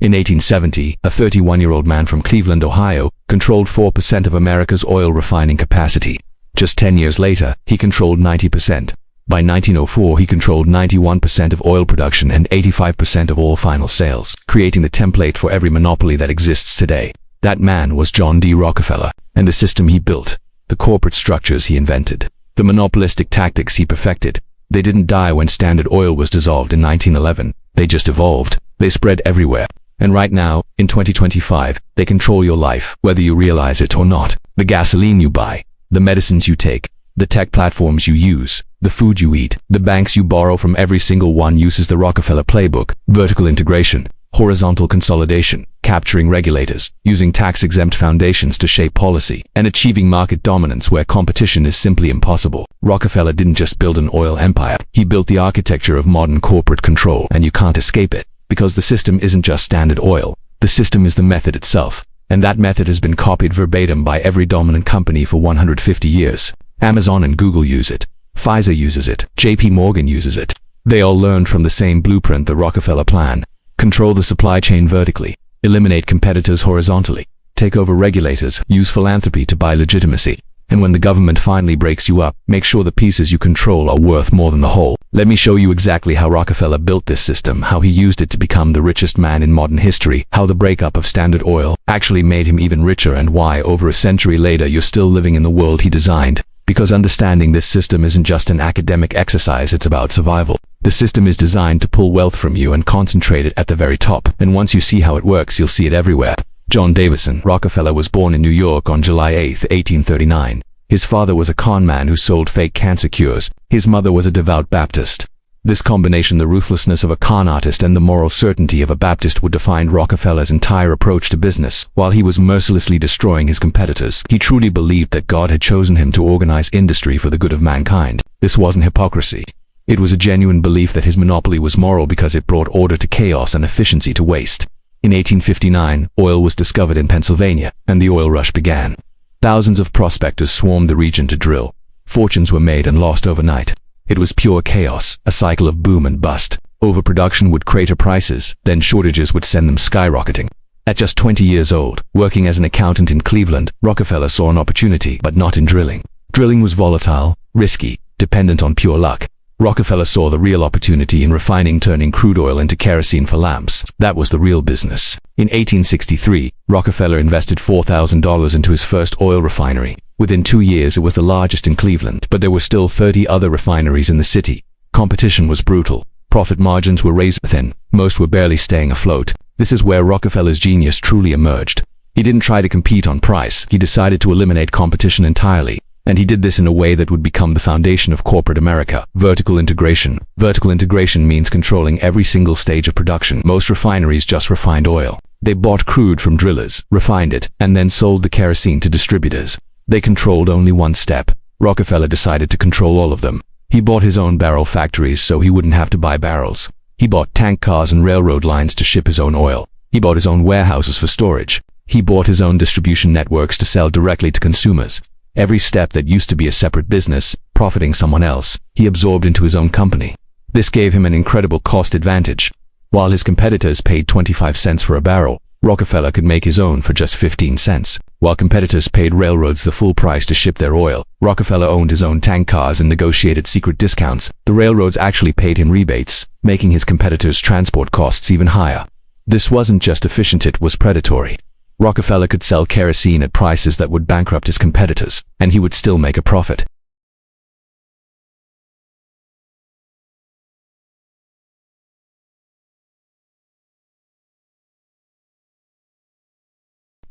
In 1870, a 31-year-old man from Cleveland, Ohio, controlled 4% of America's oil refining capacity. Just 10 years later, he controlled 90%. By 1904, he controlled 91% of oil production and 85% of all final sales, creating the template for every monopoly that exists today. That man was John D. Rockefeller, and the system he built, the corporate structures he invented, the monopolistic tactics he perfected. They didn't die when Standard Oil was dissolved in 1911. They just evolved. They spread everywhere. And right now, in 2025, they control your life, whether you realize it or not. The gasoline you buy, the medicines you take, the tech platforms you use, the food you eat, the banks you borrow from, every single one uses the Rockefeller playbook: vertical integration, horizontal consolidation, capturing regulators, using tax-exempt foundations to shape policy, and achieving market dominance where competition is simply impossible. Rockefeller didn't just build an oil empire, he built the architecture of modern corporate control, and you can't escape it. Because the system isn't just Standard Oil, the system is the method itself, and that method has been copied verbatim by every dominant company for 150 years. Amazon and Google use it. Pfizer uses it. JP Morgan uses it. They all learned from the same blueprint, the Rockefeller plan. Control the supply chain vertically. Eliminate competitors horizontally. Take over regulators. Use philanthropy to buy legitimacy. And when the government finally breaks you up, make sure the pieces you control are worth more than the whole. Let me show you exactly how Rockefeller built this system, how he used it to become the richest man in modern history, how the breakup of Standard Oil actually made him even richer, and why over a century later you're still living in the world he designed. Because understanding this system isn't just an academic exercise, it's about survival. The system is designed to pull wealth from you and concentrate it at the very top. And once you see how it works, you'll see it everywhere. John Davison Rockefeller was born in New York on July 8, 1839. His father was a con man who sold fake cancer cures. His mother was a devout Baptist. This combination, the ruthlessness of a con artist and the moral certainty of a Baptist, would define Rockefeller's entire approach to business. While he was mercilessly destroying his competitors, he truly believed that God had chosen him to organize industry for the good of mankind. This wasn't hypocrisy. It was a genuine belief that his monopoly was moral because it brought order to chaos and efficiency to waste. In 1859, oil was discovered in Pennsylvania, and the oil rush began. Thousands of prospectors swarmed the region to drill. Fortunes were made and lost overnight. It was pure chaos, a cycle of boom and bust. Overproduction would crater prices, then shortages would send them skyrocketing. At just 20 years old, working as an accountant in Cleveland, Rockefeller saw an opportunity, but not in drilling. Drilling was volatile, risky, dependent on pure luck. Rockefeller saw the real opportunity in refining, turning crude oil into kerosene for lamps. That was the real business. In 1863, Rockefeller invested $4,000 into his first oil refinery. Within 2 years, it was the largest in Cleveland, but there were still 30 other refineries in the city. Competition was brutal. Profit margins were razor thin. Most were barely staying afloat. This is where Rockefeller's genius truly emerged. He didn't try to compete on price. He decided to eliminate competition entirely. And he did this in a way that would become the foundation of corporate America: vertical integration. Vertical integration means controlling every single stage of production. Most refineries just refined oil. They bought crude from drillers, refined it, and then sold the kerosene to distributors. They controlled only one step. Rockefeller decided to control all of them. He bought his own barrel factories so he wouldn't have to buy barrels. He bought tank cars and railroad lines to ship his own oil. He bought his own warehouses for storage. He bought his own distribution networks to sell directly to consumers. Every step that used to be a separate business, profiting someone else, he absorbed into his own company. This gave him an incredible cost advantage. While his competitors paid 25 cents for a barrel, Rockefeller could make his own for just 15 cents. While competitors paid railroads the full price to ship their oil, Rockefeller owned his own tank cars and negotiated secret discounts. The railroads actually paid him rebates, making his competitors' transport costs even higher. This wasn't just efficient, it was predatory. Rockefeller could sell kerosene at prices that would bankrupt his competitors, and he would still make a profit.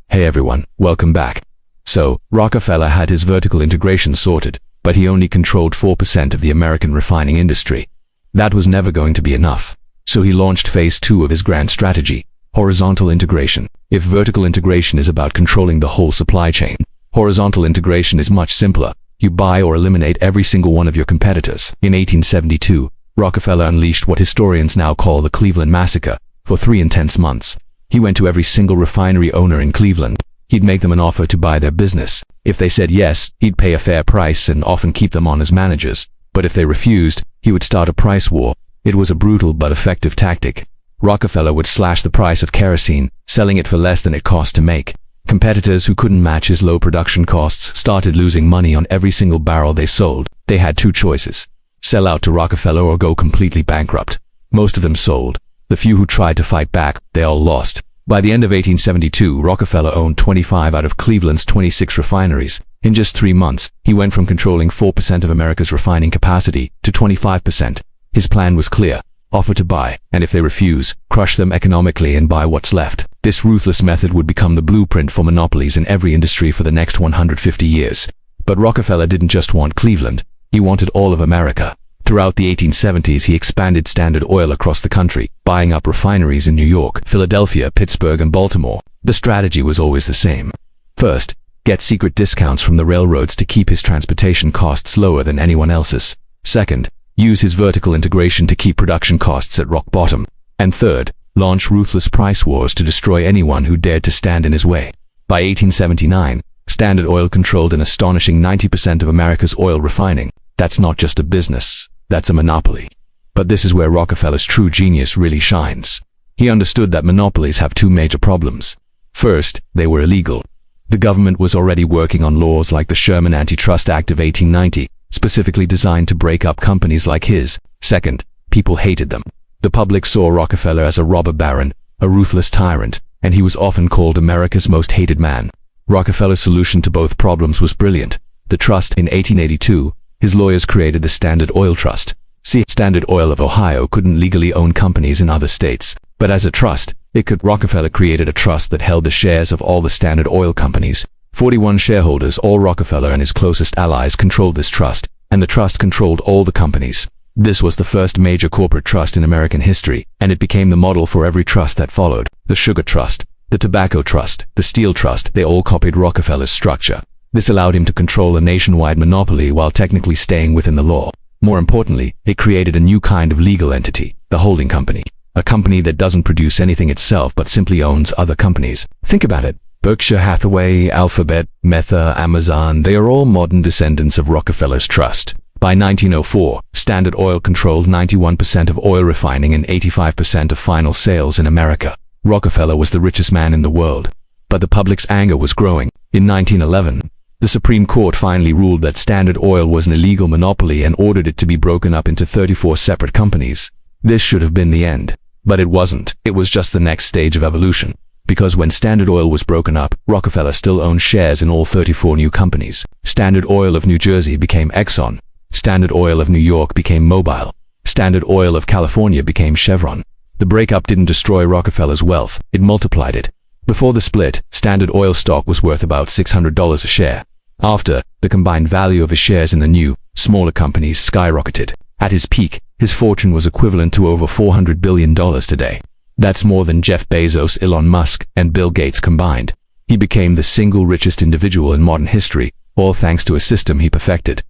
Hey everyone, welcome back. So, Rockefeller had his vertical integration sorted, but he only controlled 4% of the American refining industry. That was never going to be enough. So he launched phase 2 of his grand strategy: horizontal integration. If vertical integration is about controlling the whole supply chain, horizontal integration is much simpler. You buy or eliminate every single one of your competitors. In 1872, Rockefeller unleashed what historians now call the Cleveland Massacre. For 3 intense months, he went to every single refinery owner in Cleveland. He'd make them an offer to buy their business. If they said yes, he'd pay a fair price and often keep them on as managers. But if they refused, he would start a price war. It was a brutal but effective tactic. Rockefeller would slash the price of kerosene, selling it for less than it cost to make. Competitors who couldn't match his low production costs started losing money on every single barrel they sold. They had two choices: sell out to Rockefeller or go completely bankrupt. Most of them sold. The few who tried to fight back, they all lost. By the end of 1872, Rockefeller owned 25 out of Cleveland's 26 refineries. In just 3 months, he went from controlling 4% of America's refining capacity to 25%. His plan was clear: offer to buy, and if they refuse, crush them economically and buy what's left. This ruthless method would become the blueprint for monopolies in every industry for the next 150 years. But Rockefeller didn't just want Cleveland, he wanted all of America. Throughout the 1870s, he expanded Standard Oil across the country, buying up refineries in New York, Philadelphia, Pittsburgh, and Baltimore. The strategy was always the same. First, get secret discounts from the railroads to keep his transportation costs lower than anyone else's. Second, use his vertical integration to keep production costs at rock bottom. And third, launch ruthless price wars to destroy anyone who dared to stand in his way. By 1879, Standard Oil controlled an astonishing 90% of America's oil refining. That's not just a business, that's a monopoly. But this is where Rockefeller's true genius really shines. He understood that monopolies have two major problems. First, they were illegal. The government was already working on laws like the Sherman Antitrust Act of 1890, specifically designed to break up companies like his. Second, people hated them. The public saw Rockefeller as a robber baron, a ruthless tyrant, and he was often called America's most hated man. Rockefeller's solution to both problems was brilliant. The trust. In 1882, his lawyers created the Standard Oil Trust. See, Standard Oil of Ohio couldn't legally own companies in other states, but as a trust, it could. Rockefeller created a trust that held the shares of all the Standard Oil companies. 41 shareholders, all Rockefeller and his closest allies, controlled this trust, and the trust controlled all the companies. This was the first major corporate trust in American history, and it became the model for every trust that followed. The Sugar Trust, the Tobacco Trust, the Steel Trust, they all copied Rockefeller's structure. This allowed him to control a nationwide monopoly while technically staying within the law. More importantly, it created a new kind of legal entity, the holding company. A company that doesn't produce anything itself but simply owns other companies. Think about it. Berkshire Hathaway, Alphabet, Meta, Amazon, they are all modern descendants of Rockefeller's trust. By 1904, Standard Oil controlled 91% of oil refining and 85% of final sales in America. Rockefeller was the richest man in the world. But the public's anger was growing. In 1911, the Supreme Court finally ruled that Standard Oil was an illegal monopoly and ordered it to be broken up into 34 separate companies. This should have been the end. But it wasn't. It was just the next stage of evolution. Because when Standard Oil was broken up, Rockefeller still owned shares in all 34 new companies. Standard Oil of New Jersey became Exxon. Standard Oil of New York became Mobil. Standard Oil of California became Chevron. The breakup didn't destroy Rockefeller's wealth, it multiplied it. Before the split, Standard Oil stock was worth about $600 a share. After, the combined value of his shares in the new, smaller companies skyrocketed. At his peak, his fortune was equivalent to over $400 billion today. That's more than Jeff Bezos, Elon Musk, and Bill Gates combined. He became the single richest individual in modern history, all thanks to a system he perfected.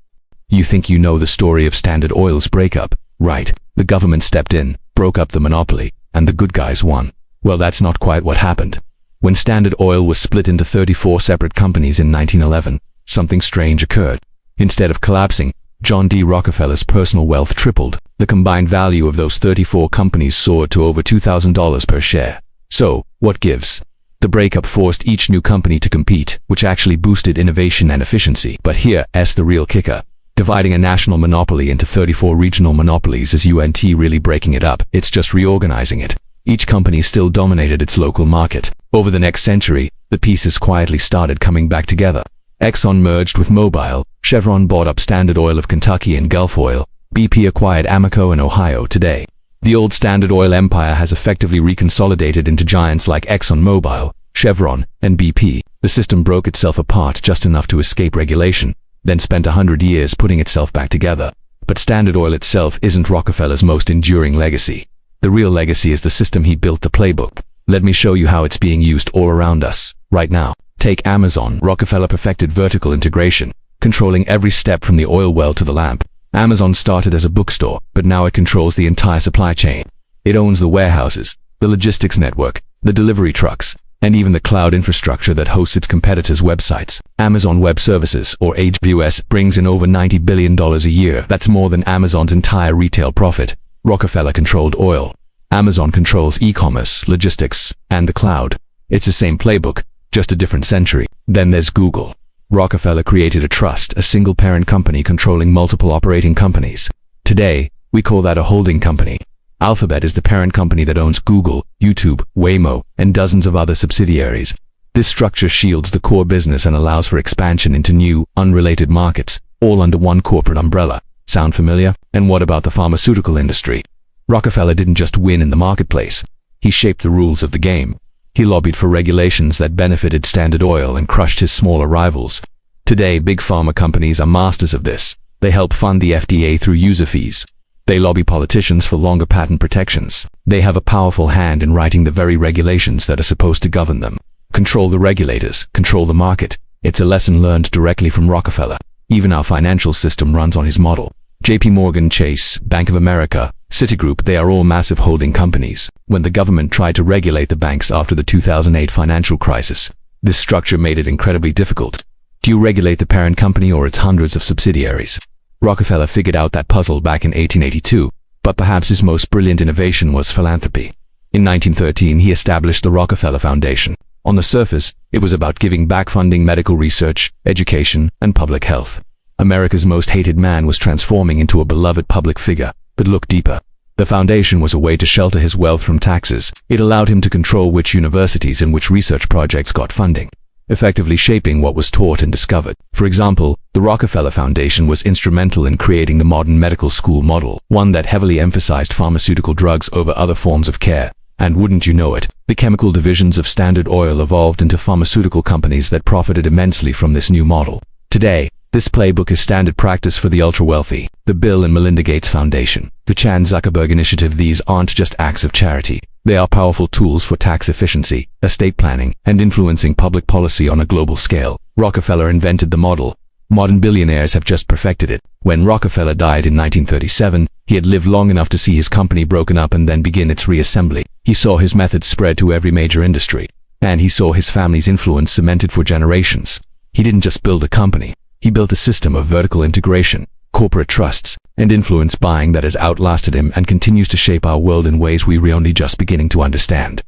You think you know the story of Standard Oil's breakup, right? The government stepped in, broke up the monopoly, and the good guys won. Well, that's not quite what happened. When Standard Oil was split into 34 separate companies in 1911, something strange occurred. Instead of collapsing, John D. Rockefeller's personal wealth tripled. The combined value of those 34 companies soared to over $2,000 per share. So, what gives? The breakup forced each new company to compete, which actually boosted innovation and efficiency. But here's the real kicker. Dividing a national monopoly into 34 regional monopolies isn't really breaking it up, it's just reorganizing it. Each company still dominated its local market. Over the next century, the pieces quietly started coming back together. Exxon merged with Mobil, Chevron bought up Standard Oil of Kentucky and Gulf Oil, BP acquired Amoco in Ohio. Today, the old Standard Oil empire has effectively reconsolidated into giants like ExxonMobil, Chevron, and BP. The system broke itself apart just enough to escape regulation, then spent 100 years putting itself back together. But Standard Oil itself isn't Rockefeller's most enduring legacy. The real legacy is the system he built, the playbook. Let me show you how it's being used all around us, right now. Take Amazon. Rockefeller perfected vertical integration, controlling every step from the oil well to the lamp. Amazon started as a bookstore, but now it controls the entire supply chain. It owns the warehouses, the logistics network, the delivery trucks, and even the cloud infrastructure that hosts its competitors' websites. Amazon Web Services, or AWS, brings in over $90 billion a year. That's more than Amazon's entire retail profit. Rockefeller controlled oil. Amazon controls e-commerce, logistics, and the cloud. It's the same playbook, just a different century. Then there's Google. Rockefeller created a trust, a single parent company controlling multiple operating companies. Today, we call that a holding company. Alphabet is the parent company that owns Google, YouTube, Waymo, and dozens of other subsidiaries. This structure shields the core business and allows for expansion into new, unrelated markets, all under one corporate umbrella. Sound familiar? And what about the pharmaceutical industry? Rockefeller didn't just win in the marketplace. He shaped the rules of the game. He lobbied for regulations that benefited Standard Oil and crushed his smaller rivals. Today, big pharma companies are masters of this. They help fund the FDA through user fees. They lobby politicians for longer patent protections. They have a powerful hand in writing the very regulations that are supposed to govern them. Control the regulators, control the market. It's a lesson learned directly from Rockefeller. Even our financial system runs on his model. JP Morgan Chase, Bank of America, Citigroup, they are all massive holding companies. When the government tried to regulate the banks after the 2008 financial crisis, this structure made it incredibly difficult. Do you regulate the parent company or its hundreds of subsidiaries? Rockefeller figured out that puzzle back in 1882, but perhaps his most brilliant innovation was philanthropy. In 1913, he established the Rockefeller Foundation. On the surface, it was about giving back, funding medical research, education, and public health. America's most hated man was transforming into a beloved public figure. But look deeper. The foundation was a way to shelter his wealth from taxes. It allowed him to control which universities and which research projects got funding, effectively shaping what was taught and discovered. For example, the Rockefeller Foundation was instrumental in creating the modern medical school model, one that heavily emphasized pharmaceutical drugs over other forms of care. And wouldn't you know it, the chemical divisions of Standard Oil evolved into pharmaceutical companies that profited immensely from this new model. Today, this playbook is standard practice for the ultra-wealthy. The Bill and Melinda Gates Foundation, the Chan Zuckerberg Initiative, these aren't just acts of charity. They are powerful tools for tax efficiency, estate planning, and influencing public policy on a global scale. Rockefeller invented the model. Modern billionaires have just perfected it. When Rockefeller died in 1937, he had lived long enough to see his company broken up and then begin its reassembly. He saw his methods spread to every major industry, and he saw his family's influence cemented for generations. He didn't just build a company. He built a system of vertical integration, corporate trusts, and influence buying that has outlasted him and continues to shape our world in ways we're only just beginning to understand.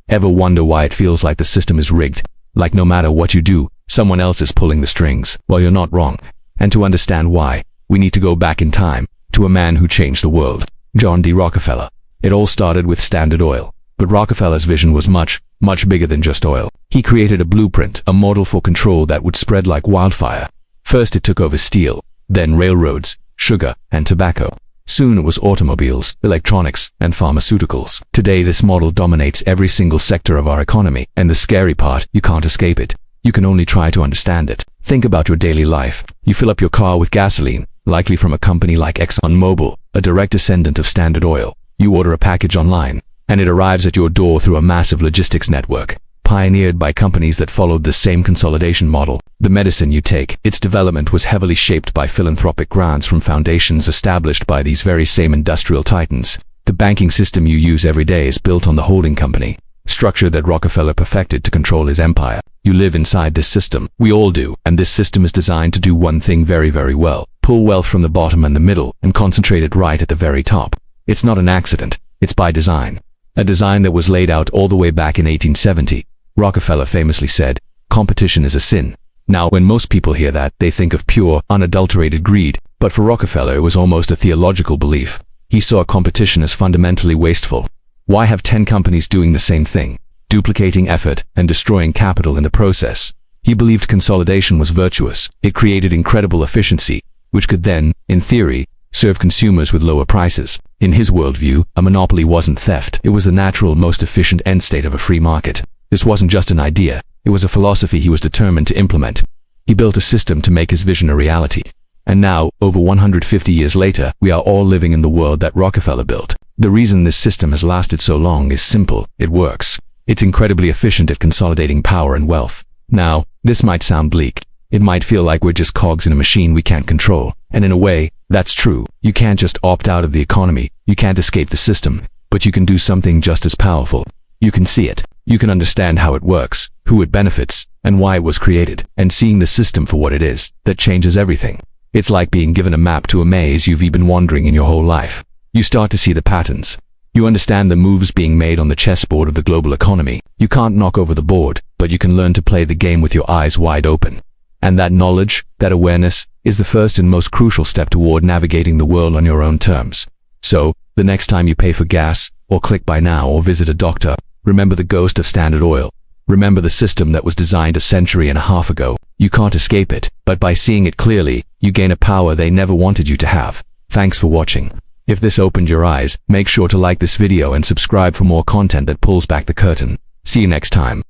Ever wonder why it feels like the system is rigged? Like no matter what you do, someone else is pulling the strings? Well, you're not wrong. And to understand why, we need to go back in time, to a man who changed the world, John D. Rockefeller. It all started with Standard Oil. But Rockefeller's vision was much, much bigger than just oil. He created a blueprint, a model for control that would spread like wildfire. First it took over steel, then railroads, sugar, and tobacco. Soon it was automobiles, electronics, and pharmaceuticals. Today this model dominates every single sector of our economy, and the scary part, you can't escape it. You can only try to understand it. Think about your daily life. You fill up your car with gasoline, likely from a company like ExxonMobil, a direct descendant of Standard Oil. You order a package online, and it arrives at your door through a massive logistics network, pioneered by companies that followed the same consolidation model. The medicine you take, its development was heavily shaped by philanthropic grants from foundations established by these very same industrial titans. The banking system you use every day is built on the holding company structure that Rockefeller perfected to control his empire. You live inside this system. We all do. And this system is designed to do one thing very, very well. Pull wealth from the bottom and the middle and concentrate it right at the very top. It's not an accident. It's by design. A design that was laid out all the way back in 1870. Rockefeller famously said, "Competition is a sin." Now, when most people hear that, they think of pure, unadulterated greed. But for Rockefeller, it was almost a theological belief. He saw competition as fundamentally wasteful. Why have 10 companies doing the same thing, duplicating effort and destroying capital in the process? He believed consolidation was virtuous. It created incredible efficiency, which could then, in theory, serve consumers with lower prices. In his worldview, a monopoly wasn't theft. It was the natural, most efficient end state of a free market. This wasn't just an idea. It was a philosophy he was determined to implement. He built a system to make his vision a reality. And now, over 150 years later, we are all living in the world that Rockefeller built. The reason this system has lasted so long is simple. It works. It's incredibly efficient at consolidating power and wealth. Now, this might sound bleak. It might feel like we're just cogs in a machine we can't control. And in a way, that's true. You can't just opt out of the economy. You can't escape the system. But you can do something just as powerful. You can see it. You can understand how it works, who it benefits, and why it was created. And seeing the system for what it is, that changes everything. It's like being given a map to a maze you've been wandering in your whole life. You start to see the patterns, You understand the moves being made on the chessboard of the global economy. You can't knock over the board, but you can learn to play the game with your eyes wide open. And that knowledge, that awareness, is the first and most crucial step toward navigating the world on your own terms. So, the next time you pay for gas, or click buy now, or visit a doctor, remember the ghost of Standard Oil. Remember the system that was designed a century and a half ago. You can't escape it, but by seeing it clearly, you gain a power they never wanted you to have. Thanks for watching. If this opened your eyes, make sure to like this video and subscribe for more content that pulls back the curtain. See you next time.